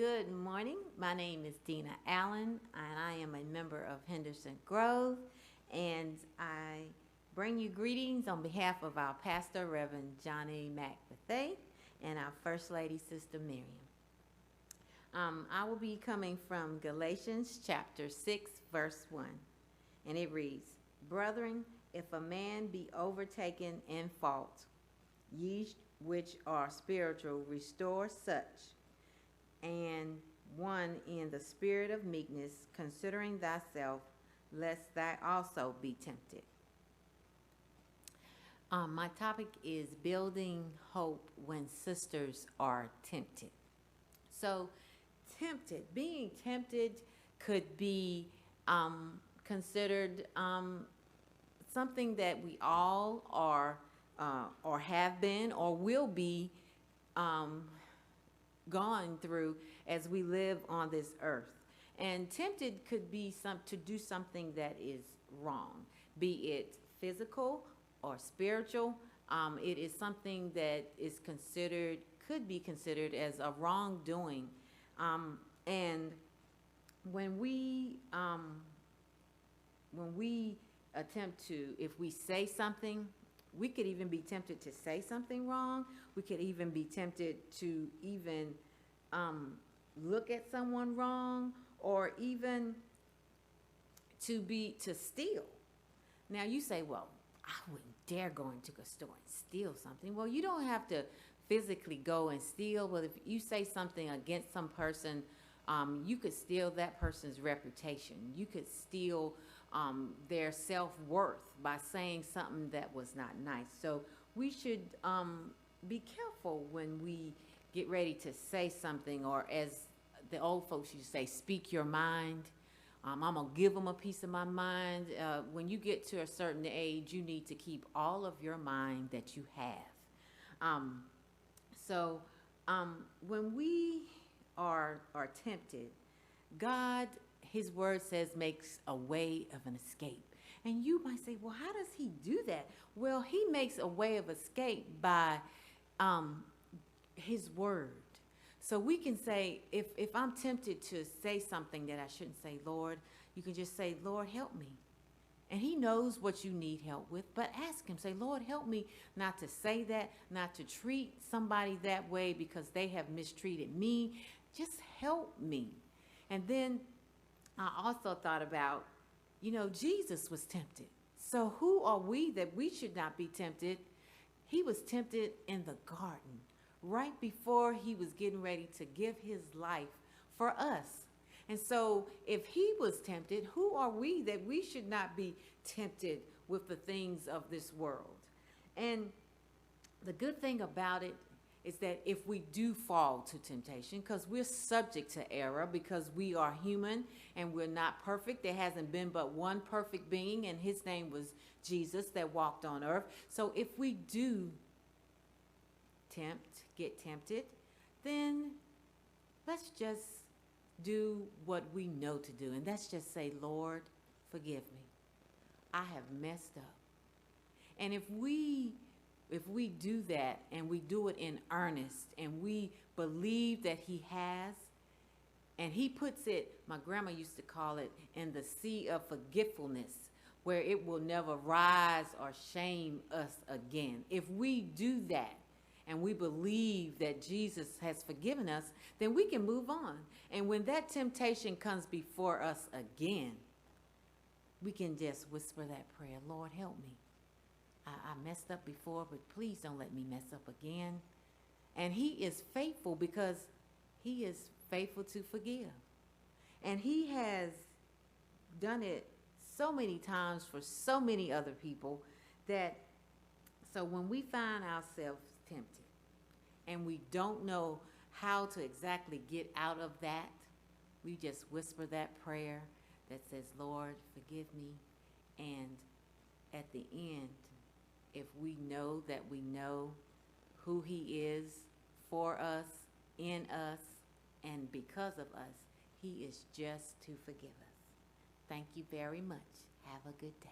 Good morning. My name is Dina Allen, and I am a member of Henderson Grove. And I bring you greetings on behalf of our pastor, Reverend Johnny McBethay, and our First Lady, Sister Miriam. I will be coming from Galatians chapter 6, verse 1. And it reads, Brethren, if a man be overtaken in fault, ye which are spiritual, restore such, and one in the spirit of meekness, considering thyself, lest thou also be tempted. My topic is building hope when sisters are tempted. So, being tempted could be considered something that we all are or have been or will be gone through as we live on this earth. And tempted could be to do something that is wrong, be it physical or spiritual. It is something that is could be considered as a wrongdoing. And when we attempt to, if we say something, we could even be tempted to say something wrong. We could even be tempted to even look at someone wrong, or even to steal. Now you say, well, I wouldn't dare go into a store and steal something. Well, you don't have to physically go and steal. Well, if you say something against some person, you could steal that person's reputation. You could steal their self-worth by saying something that was not nice. So we should be careful when we get ready to say something, or as the old folks used to say, speak your mind. I'm going to give them a piece of my mind. When you get to a certain age, you need to keep all of your mind that you have. So when we are tempted, God, his word says, makes a way of an escape. And you might say, well, how does he do that? Well, he makes a way of escape by his word. So we can say, if I'm tempted to say something that I shouldn't say, Lord, you can just say, Lord, help me. And he knows what you need help with, but ask him, say, Lord, help me not to say that, not to treat somebody that way because they have mistreated me. Just help me. And then I also thought about, Jesus was tempted. So who are we that we should not be tempted? He was tempted in the garden, right before he was getting ready to give his life for us. And so if he was tempted, who are we that we should not be tempted with the things of this world? And the good thing about it is that if we do fall to temptation, because we're subject to error, because we are human and we're not perfect. There hasn't been but one perfect being, and his name was Jesus, that walked on earth. So if we do get tempted, then let's just do what we know to do. And that's just say, Lord, forgive me. I have messed up. And if we do that, and we do it in earnest, and we believe that he has, and he puts it, my grandma used to call it, in the sea of forgetfulness, where it will never rise or shame us again. If we do that, and we believe that Jesus has forgiven us, then we can move on. And when that temptation comes before us again, we can just whisper that prayer, Lord, help me. I messed up before, but please don't let me mess up again. And he is faithful, because he is faithful to forgive. And he has done it so many times for so many other people that, so when we find ourselves tempted and we don't know how to exactly get out of that, we just whisper that prayer that says, Lord, forgive me. And at the end, if we know that we know who he is for us, in us, and because of us, he is just to forgive us. Thank you very much. Have a good day.